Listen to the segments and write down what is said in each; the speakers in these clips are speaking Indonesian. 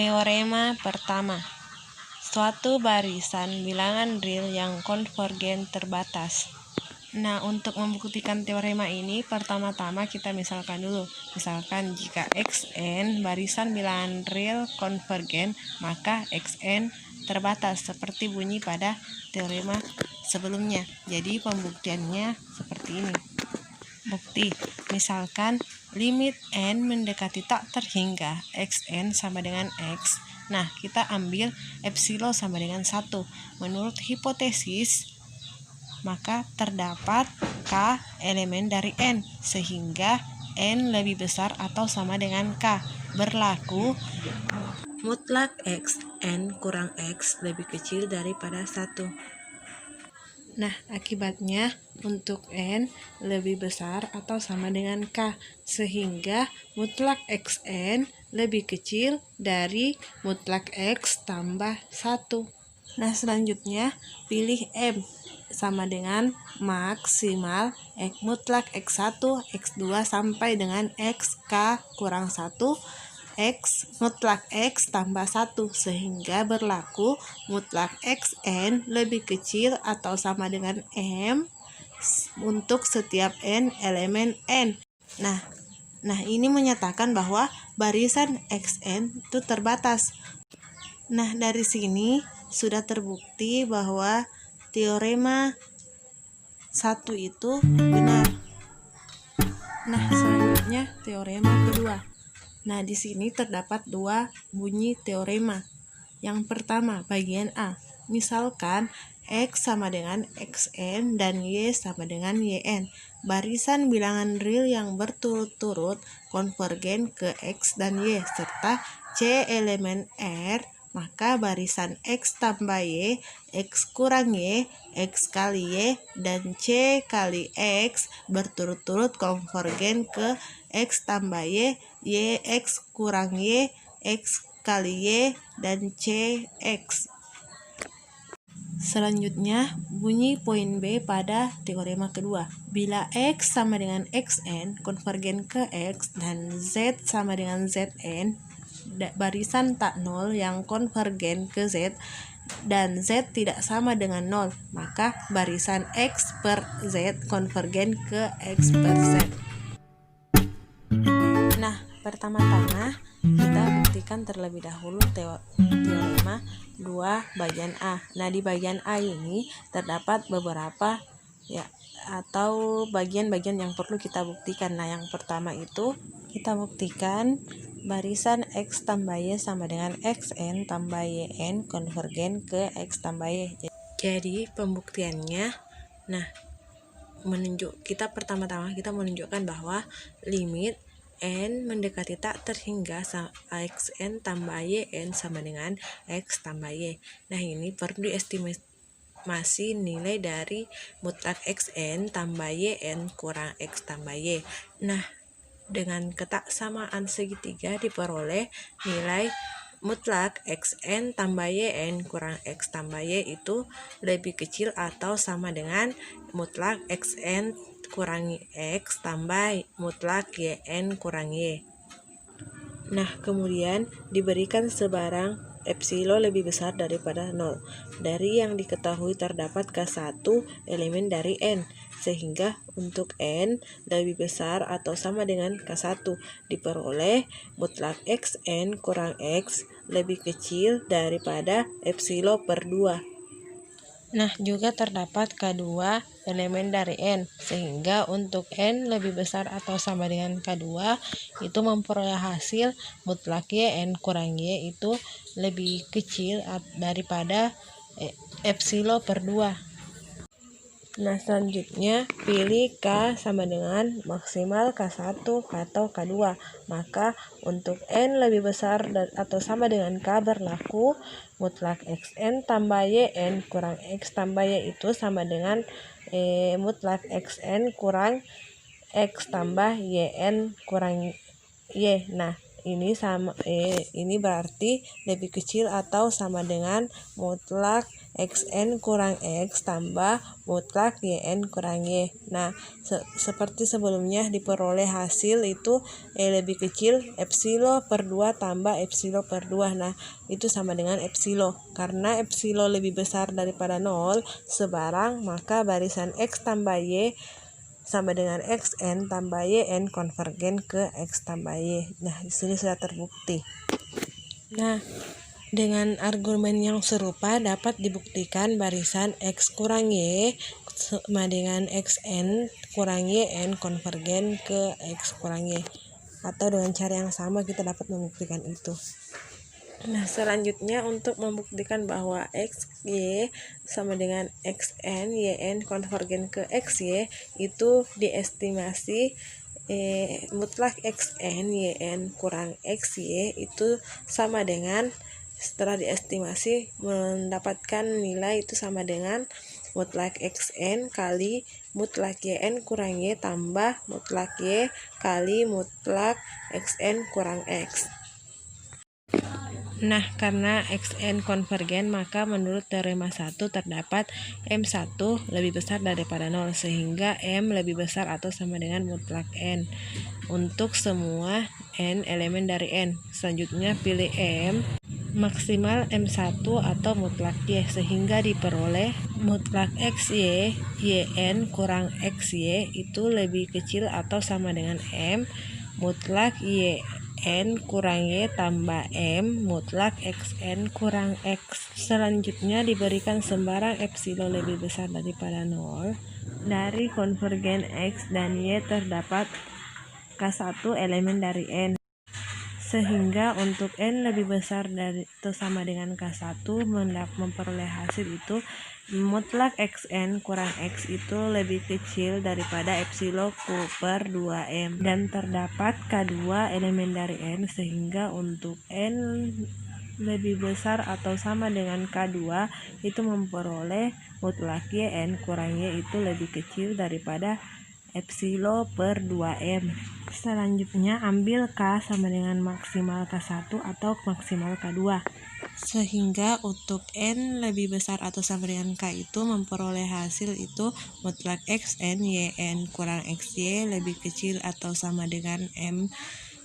Teorema pertama. Suatu barisan bilangan real yang konvergen terbatas. Nah, untuk membuktikan teorema ini, pertama-tama kita misalkan dulu. Misalkan jika Xn barisan bilangan real konvergen, maka Xn terbatas, seperti bunyi pada teorema sebelumnya. Jadi pembuktiannya seperti ini. Bukti, misalkan limit n mendekati tak terhingga Xn sama dengan X. Nah, kita ambil epsilon sama dengan 1. Menurut hipotesis, maka terdapat K elemen dari N, sehingga N lebih besar atau sama dengan K. Berlaku mutlak X, N kurang X lebih kecil daripada 1. Nah, akibatnya untuk N lebih besar atau sama dengan K, sehingga mutlak Xn lebih kecil dari mutlak X tambah 1. Nah, selanjutnya pilih M sama dengan maksimal mutlak X1, X2 sampai dengan XK kurang 1, X mutlak X tambah 1, sehingga berlaku mutlak Xn lebih kecil atau sama dengan M untuk setiap N elemen N. Nah, ini menyatakan bahwa barisan Xn itu terbatas. Nah, dari sini sudah terbukti bahwa teorema 1 itu benar. Nah, selanjutnya teorema kedua. Nah, di sini terdapat dua bunyi teorema. Yang pertama, bagian A. Misalkan X sama dengan Xn dan Y sama dengan Yn. Barisan bilangan real yang berturut-turut konvergen ke X dan Y, serta C elemen R, maka barisan X tambah Y, X kurang Y, X kali Y, dan C kali X berturut-turut konvergen ke X tambah Y, X kurang Y, X kali Y, dan CX. Selanjutnya, bunyi poin B pada teorema kedua. Bila X sama dengan Xn konvergen ke X dan Z sama dengan Zn, barisan tak nol yang konvergen ke Z, dan Z tidak sama dengan 0, maka barisan X per Z konvergen ke X per Z. Nah, pertama-tama kita buktikan terlebih dahulu teorema 2 bagian A. Nah, di bagian A ini terdapat beberapa atau bagian-bagian yang perlu kita buktikan. Nah, yang pertama itu kita buktikan barisan X tambah Y sama dengan Xn tambah Yn konvergen ke X tambah Y. Jadi pembuktiannya, pertama-tama kita menunjukkan bahwa limit N mendekati tak terhingga Xn tambah Yn sama dengan X tambah Y. Nah, ini perlu diestimasi nilai dari mutlak Xn tambah Yn kurang X tambah Y. Nah, dengan ketaksamaan segitiga diperoleh nilai mutlak Xn tambah Yn kurang X tambah Y itu lebih kecil atau sama dengan mutlak Xn kurang X tambah mutlak Yn kurang Y. Nah, kemudian diberikan sebarang epsilon lebih besar daripada 0. Dari yang diketahui terdapat K1 elemen dari N, sehingga untuk N lebih besar atau sama dengan K1 diperoleh mutlak Xn kurang X lebih kecil daripada epsilon per 2. Nah, juga terdapat K2 elemen dari N, sehingga untuk N lebih besar atau sama dengan K2 itu memperoleh hasil mutlak Yn kurang Y itu lebih kecil daripada epsilon per 2. Nah, selanjutnya pilih K sama dengan maksimal K1 atau K2. Maka untuk N lebih besar atau sama dengan K berlaku mutlak Xn tambah Yn kurang X tambah Y itu sama dengan mutlak Xn kurang X tambah Yn kurang Y. Nah, ini berarti lebih kecil atau sama dengan mutlak xn kurang x tambah mutlak yn kurang y. Nah, seperti sebelumnya diperoleh hasil itu lebih kecil epsilon per 2 tambah epsilon per 2. Nah, itu sama dengan epsilon. Karena epsilon lebih besar daripada 0 sebarang, maka barisan x tambah y sama dengan xn tambah yn konvergen ke x tambah y. Nah, di sini sudah terbukti. Nah, dengan argumen yang serupa dapat dibuktikan barisan x kurang y sama dengan xn kurang yn konvergen ke x kurang y. Atau dengan cara yang sama kita dapat membuktikan itu. Nah, selanjutnya untuk membuktikan bahwa xy sama dengan xn yn konvergen ke xy itu diestimasi mutlak xn yn kurang xy itu sama dengan, setelah diestimasi mendapatkan nilai itu sama dengan mutlak xn kali mutlak yn kurang y tambah mutlak y kali mutlak xn kurang x. Nah, karena xn konvergen, maka menurut teorema 1 terdapat M1 lebih besar daripada 0, sehingga M lebih besar atau sama dengan mutlak N untuk semua N elemen dari N. Selanjutnya pilih M maksimal M1 atau mutlak Y, sehingga diperoleh mutlak XY YN kurang XY itu lebih kecil atau sama dengan M mutlak YN kurang Y tambah M mutlak XN kurang X. Selanjutnya diberikan sembarang epsilon lebih besar daripada 0. Dari konvergen X dan Y terdapat K1 elemen dari N. Sehingga untuk N lebih besar dari atau sama dengan K1 memperoleh hasil itu mutlak XN kurang X itu lebih kecil daripada epsilon Q per 2M. Dan terdapat K2 elemen dari N, sehingga untuk N lebih besar atau sama dengan K2 itu memperoleh mutlak YN kurang Y itu lebih kecil daripada epsilon per 2M. Selanjutnya ambil K sama dengan maksimal K1 atau maksimal K2. Sehingga untuk N lebih besar atau sama dengan K itu memperoleh hasil itu mutlak XN YN kurang XY lebih kecil atau sama dengan M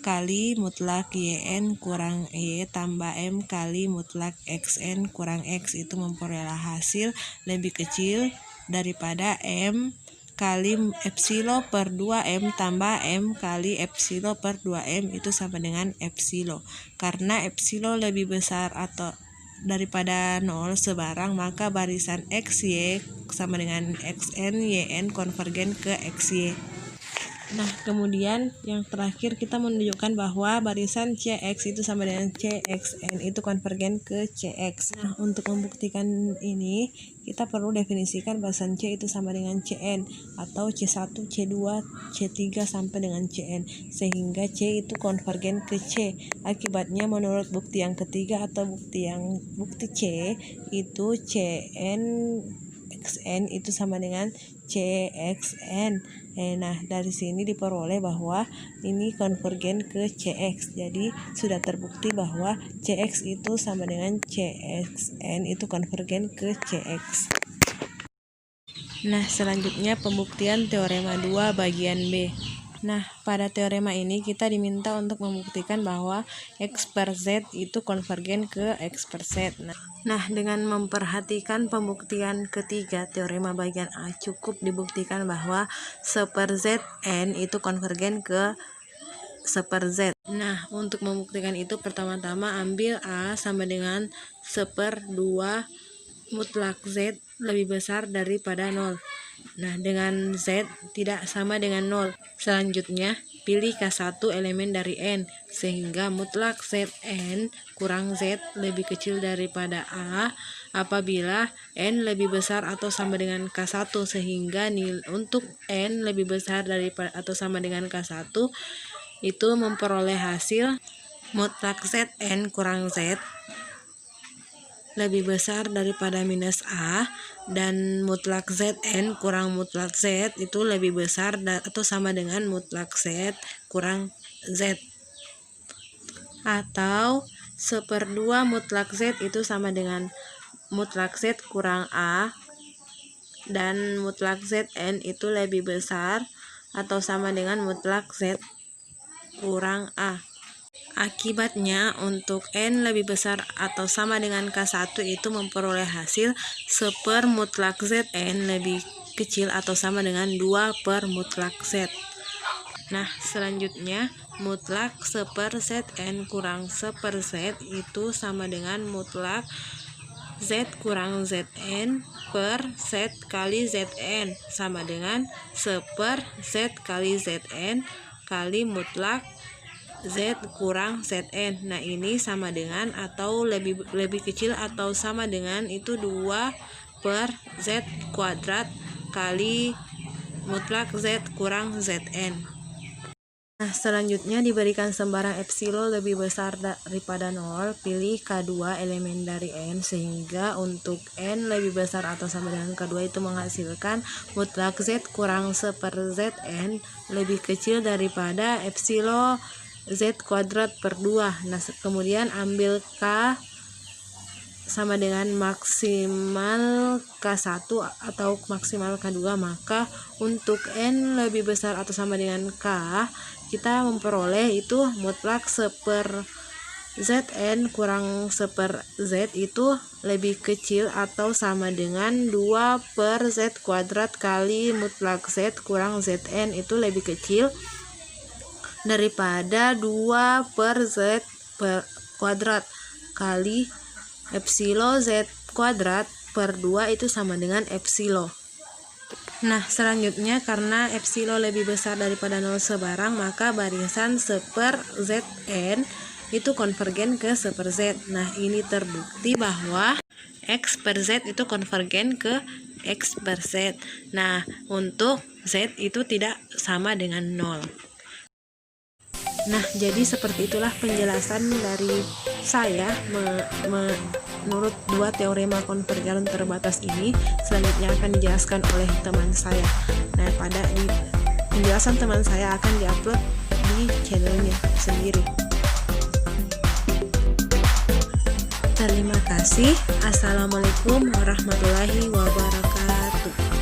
kali mutlak YN kurang Y tambah M kali mutlak XN kurang X itu memperoleh hasil lebih kecil daripada M kali epsilon per 2M tambah M kali epsilon per 2M itu sama dengan epsilon. Karena epsilon lebih besar atau daripada 0 sebarang, maka barisan XY sama dengan XN YN konvergen ke XY. Nah, kemudian yang terakhir kita menunjukkan bahwa barisan CX itu sama dengan CXN itu konvergen ke CX. Nah, untuk membuktikan ini kita perlu definisikan barisan C itu sama dengan CN atau C1, C2, C3 sampai dengan CN, sehingga C itu konvergen ke C. Akibatnya menurut bukti yang ketiga atau bukti C itu CN XN itu sama dengan CXN. Nah, dari sini diperoleh bahwa ini konvergen ke CX. Jadi sudah terbukti bahwa CX itu sama dengan CXN itu konvergen ke CX. Nah, selanjutnya pembuktian teorema 2 bagian B. Nah, pada teorema ini kita diminta untuk membuktikan bahwa X per Z itu konvergen ke X per Z. Nah, dengan memperhatikan pembuktian ketiga teorema bagian A, cukup dibuktikan bahwa seper Zn itu konvergen ke seper Z. Nah, untuk membuktikan itu pertama-tama ambil A sama dengan seper 2 mutlak Z lebih besar daripada 0. Nah, dengan Z tidak sama dengan 0. Selanjutnya, pilih K1 elemen dari N, sehingga mutlak Zn kurang Z lebih kecil daripada A apabila N lebih besar atau sama dengan K1, sehingga untuk N lebih besar daripada atau sama dengan K1 itu memperoleh hasil mutlak Zn kurang Z lebih besar daripada minus A, dan mutlak Zn kurang mutlak Z itu lebih besar atau sama dengan mutlak Z kurang Z. Atau 1/2 mutlak Z itu sama dengan mutlak Z kurang A dan mutlak Zn itu lebih besar atau sama dengan mutlak Z kurang A. Akibatnya untuk N lebih besar atau sama dengan K1 itu memperoleh hasil 1/, mutlak Zn lebih kecil atau sama dengan 2 per mutlak Z. Nah, selanjutnya mutlak 1/, Zn kurang 1/, Z itu sama dengan mutlak Z kurang Zn per Z kali Zn sama dengan 1/, Z kali Zn kali mutlak Z kurang Zn. Nah, ini sama dengan atau lebih kecil atau sama dengan itu 2 per Z kuadrat kali mutlak Z kurang Zn. Nah, selanjutnya diberikan sembarang epsilon lebih besar daripada 0, pilih K2 elemen dari N, sehingga untuk N lebih besar atau sama dengan K2 itu menghasilkan mutlak Z kurang 1/, Zn lebih kecil daripada epsilon Z kuadrat per 2. Nah, kemudian ambil K sama dengan maksimal K1 atau maksimal K2, maka untuk N lebih besar atau sama dengan K, kita memperoleh itu mutlak 1/, Zn kurang 1/, Z itu lebih kecil atau sama dengan 2 per Z kuadrat kali mutlak Z kurang Zn itu lebih kecil daripada 2 per Z kuadrat kali epsilon Z kuadrat per 2 itu sama dengan epsilon. Nah, selanjutnya karena epsilon lebih besar daripada 0 sebarang, maka barisan 1/, Zn itu konvergen ke 1/, Z. Nah, ini terbukti bahwa X per Z itu konvergen ke X per Z. Nah, untuk Z itu tidak sama dengan 0. Nah, jadi seperti itulah penjelasan dari saya menurut dua teorema konvergen terbatas ini. Selanjutnya akan dijelaskan oleh teman saya. Nah, pada penjelasan teman saya akan diupload di channelnya sendiri. Terima kasih. Assalamualaikum warahmatullahi wabarakatuh.